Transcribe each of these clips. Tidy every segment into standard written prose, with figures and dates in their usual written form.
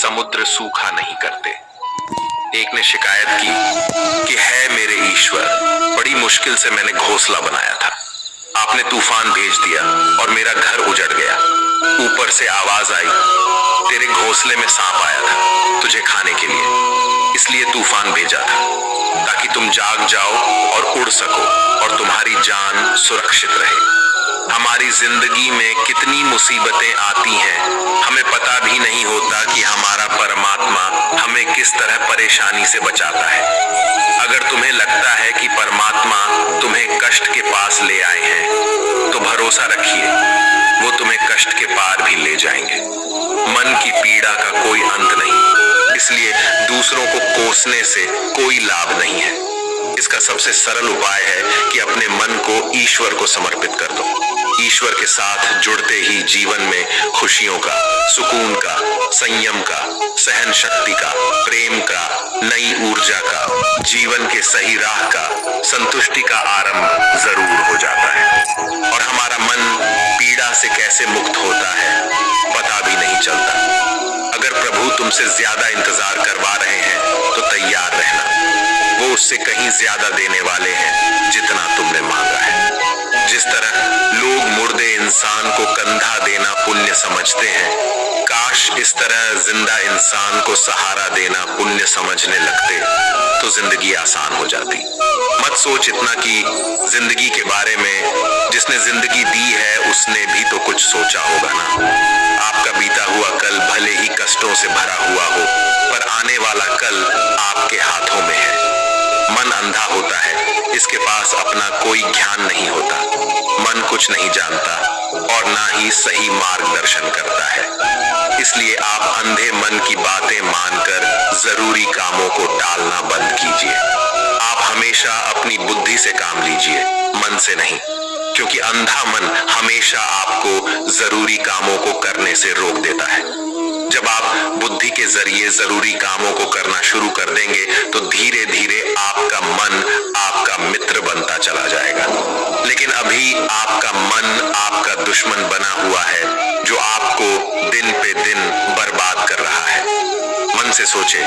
समुद्र सूखा नहीं करते। एक ने शिकायत की कि है मेरे ईश्वर, बड़ी मुश्किल से मैंने घोंसला बनाया था, आपने तूफान भेज दिया और मेरा घर उजड़ गया। ऊपर से आवाज आई, तेरे घोंसले में सांप आया था तुझे खाने के लिए, इसलिए तूफान भेजा था ताकि तुम जाग जाओ और उड़ सको और तुम्हारी जान सुरक्षित रहे। हमारी जिंदगी में कितनी मुसीबतें आती हैं, हमें पता भी नहीं होता कि हमारा परमात्मा हमें किस तरह परेशानी से बचाता है। अगर तुम्हें लगता है कि परमात्मा तुम्हें कष्ट के पास ले आए हैं, तो भरोसा रखिए वो तुम्हें कष्ट के पार भी ले जाएंगे। मन की पीड़ा का कोई अंत नहीं, इसलिए दूसरों को कोसने से कोई लाभ नहीं है। इसका सबसे सरल उपाय है कि अपने मन को ईश्वर को समर्पित कर दो। ईश्वर के साथ जुड़ते ही जीवन में खुशियों का, सुकून का, संयम का, सहन शक्ति का, प्रेम का, नई ऊर्जा का, जीवन के सही राह का, संतुष्टि का आरंभ जरूर हो जाता है और हमारा मन पीड़ा से कैसे मुक्त होता है पता भी नहीं चलता। अगर प्रभु तुमसे ज्यादा इंतजार करवा रहे हैं तो तैयार रहना, वो उससे कहीं ज्यादा देने वाले हैं जितना तुमने मांगा है। जिस तरह लोग मुर्दे इंसान को कंधा देना पुण्य समझते हैं, काश इस तरह जिंदा इंसान को सहारा देना पुण्य समझने लगते तो जिंदगी आसान हो जाती। मत सोच इतना कि जिंदगी के बारे में जिसने जिंदगी दी है उसने भी तो कुछ सोचा होगा ना। आपका बीता हुआ कल भले ही कष्टों से भरा हुआ हो, पर आने वाला कल आपके हाथों में है। मन अंधा होता है, इसके पास अपना कोई ज्ञान नहीं होता, मन कुछ नहीं जानता और ना ही सही मार्गदर्शन करता है। इसलिए आप अंधे मन की बातें मानकर जरूरी कामों को टालना बंद कीजिए। आप हमेशा अपनी बुद्धि से काम लीजिए, मन से नहीं, क्योंकि अंधा मन हमेशा आपको जरूरी कामों को करने से रोक देता है। जब आप बुद्धि के जरिए जरूरी कामों को करना शुरू कर देंगे तो धीरे धीरे आपका मन आपका मित्र बनता चला जाएगा। लेकिन अभी आपका मन आपका दुश्मन बना हुआ है जो आपको दिन पे दिन बर्बाद कर रहा है। मन से सोचे,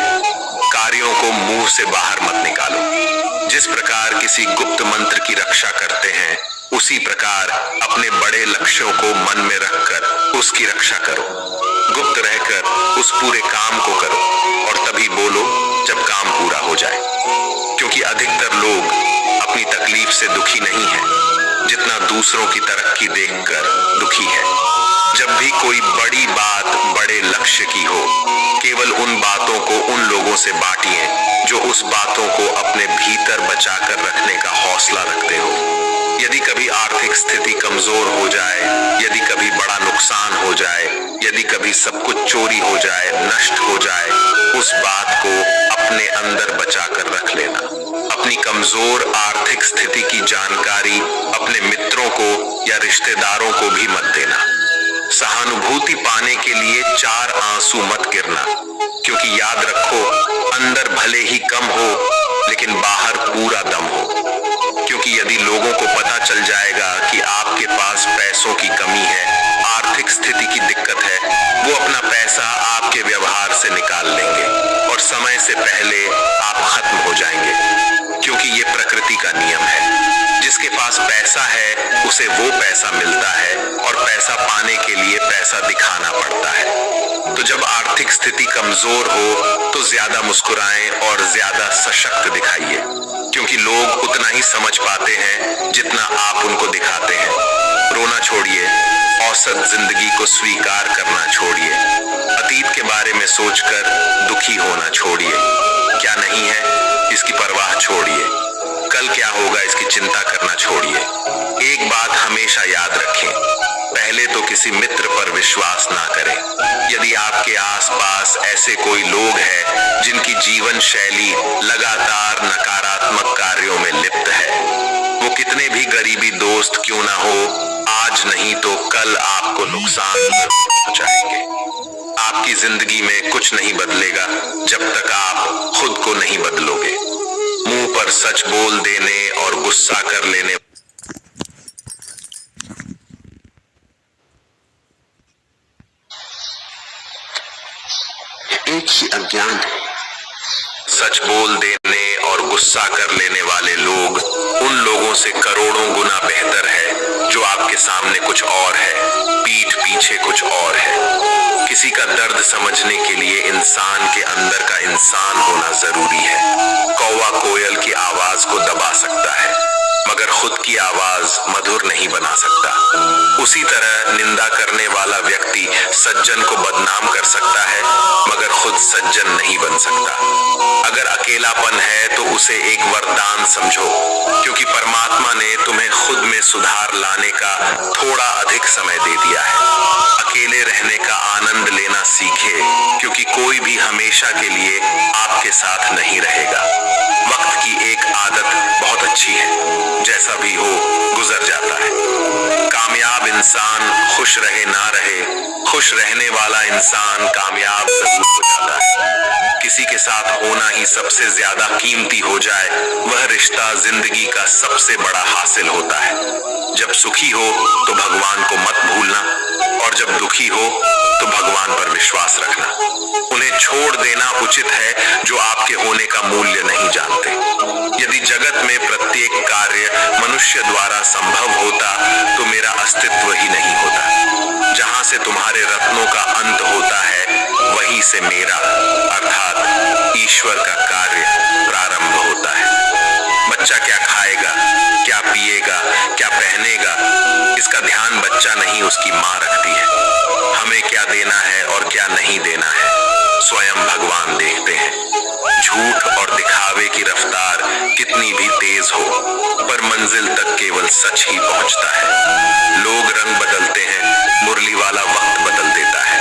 कार्यों को मुंह से बाहर मत निकालो। जिस प्रकार किसी गुप्त मंत्र की रक्षा करते हैं, उसी प्रकार अपने बड़े लक्ष्यों को मन में रखकर उसकी रक्षा करो। गुप्त रहकर उस पूरे काम को करो और तभी बोलो जब काम पूरा हो जाए, क्योंकि अधिकतर लोग अपनी तकलीफ से दुखी नहीं है जितना दूसरों की तरक्की देखकर दुखी है। जब भी कोई बड़ी बात बड़े लक्ष्य की हो, केवल उन बातों को उन लोगों से बांटिए जो उस बातों को अपने भीतर बचाकर रखने का हौसला रखते हो। यदि कभी आर्थिक स्थिति कमजोर हो जाए, यदि कभी बड़ा नुकसान हो जाए, यदि कभी सब कुछ चोरी हो जाए, नष्ट हो जाए, उस बात को अपने अंदर बचाकर रख लेना। अपनी कमजोर आर्थिक स्थिति की जानकारी अपने मित्रों को या रिश्तेदारों को भी मत देना। सहानुभूति पाने के लिए 4 आंसू मत गिरना, क्योंकि याद रखो अंदर भले ही कम हो लेकिन बाहर पूरा दम हो। क्योंकि यदि लोगों को पता चल जाएगा कि आपके पास पैसों की कमी है, आर्थिक स्थिति की दिक्कत है, वो अपना पैसा आपके व्यवहार से निकाल लेंगे और समय से पहले आप खत्म हो जाएंगे। क्योंकि ये प्रकृति का नियम है, जिसके पास पैसा है उसे वो पैसा मिलता है और पैसा पाने के लिए पैसा दिखाना पड़ता है। तो जब आर्थिक स्थिति कमजोर हो तो ज्यादा मुस्कुराएं और ज्यादा सशक्त दिखाइए, क्योंकि लोग उतना ही समझ पाते हैं जितना आप उनको दिखाते हैं। रोना छोड़िए, औसत जिंदगी को स्वीकार करना छोड़िए, अतीत के बारे में सोचकर दुखी होना छोड़िए। क्या नहीं है इसकी परवाह छोड़िए, कल क्या होगा इसकी चिंता करना छोड़िए। एक बात हमेशा याद रखें, पहले तो किसी मित्र पर विश्वास ना करें। यदि आपके आसपास ऐसे कोई लोग हैं जिनकी जीवन शैली लगातार नकारात्मक कार्यों में लिप्त है, वो कितने भी गरीबी दोस्त क्यों ना हो, आज नहीं तो कल आपको नुकसान पहुंचाएंगे। आपकी जिंदगी में कुछ नहीं बदलेगा जब तक आप खुद को नहीं बदलोगे। मुंह पर सच बोल देने और गुस्सा कर लेने एक ही अज्ञान है। सच बोल देने और गुस्सा कर लेने वाले लोग उन लोगों से करोड़ों गुना बेहतर है जो आपके सामने कुछ और है, पीठ पीछे कुछ और है। किसी का दर्द समझने के लिए इंसान के अंदर का इंसान होना जरूरी है। कौवा कोयल की आवाज को दबा सकता है मगर खुद की आवाज मधुर नहीं बना सकता। उसी तरह निंदा करने वाला व्यक्ति सज्जन को बदनाम कर सकता है मगर खुद सज्जन नहीं बन सकता। अगर अकेलापन है तो उसे एक वरदान समझो, क्योंकि परमात्मा ने तुम्हें खुद में सुधार लाने का थोड़ा अधिक समय दे दिया है। अकेले रहने का आनंद लेना सीखे, क्योंकि कोई भी हमेशा के लिए आपके साथ नहीं रहेगा। वक्त की एक आदत बहुत अच्छी है, जैसा भी हो गुजर जाता है। कामयाब इंसान खुश रहे ना रहे, खुश रहने वाला इंसान कामयाब जरूर हो जाता है। किसी के साथ होना ही सबसे ज्यादा कीमती हो जाए, वह रिश्ता जिंदगी का सबसे बड़ा हासिल होता है। जब सुखी हो तो भगवान को मत भूलना, और जब दुखी हो तो भगवान पर विश्वास रखना। उन्हें छोड़ देना उचित है जो आपके होने का मूल्य नहीं जानते। यदि जगत में प्रत्येक कार्य मनुष्य द्वारा संभव होता तो मेरा अस्तित्व ही नहीं होता। जहां से तुम्हारे रत्नों का अंत होता है वहीं से मेरा अर्थात ईश्वर का कार्य प्रारंभ होता है। बच्चा क्या खाएगा, क्या पिएगा, क्या पहनेगा, इसका ध्यान बच्चा नहीं उसकी माँ रखती है। हमें क्या देना है और क्या नहीं देना है स्वयं भगवान देखते हैं। झूठ और दिखावे की रफ्तार कितनी भी तेज हो, पर मंजिल तक केवल सच ही पहुंचता है। लोग रंग बदलते हैं, मुरली वाला वक्त बदल देता है।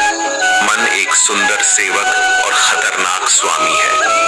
मन एक सुंदर सेवक और खतरनाक स्वामी है।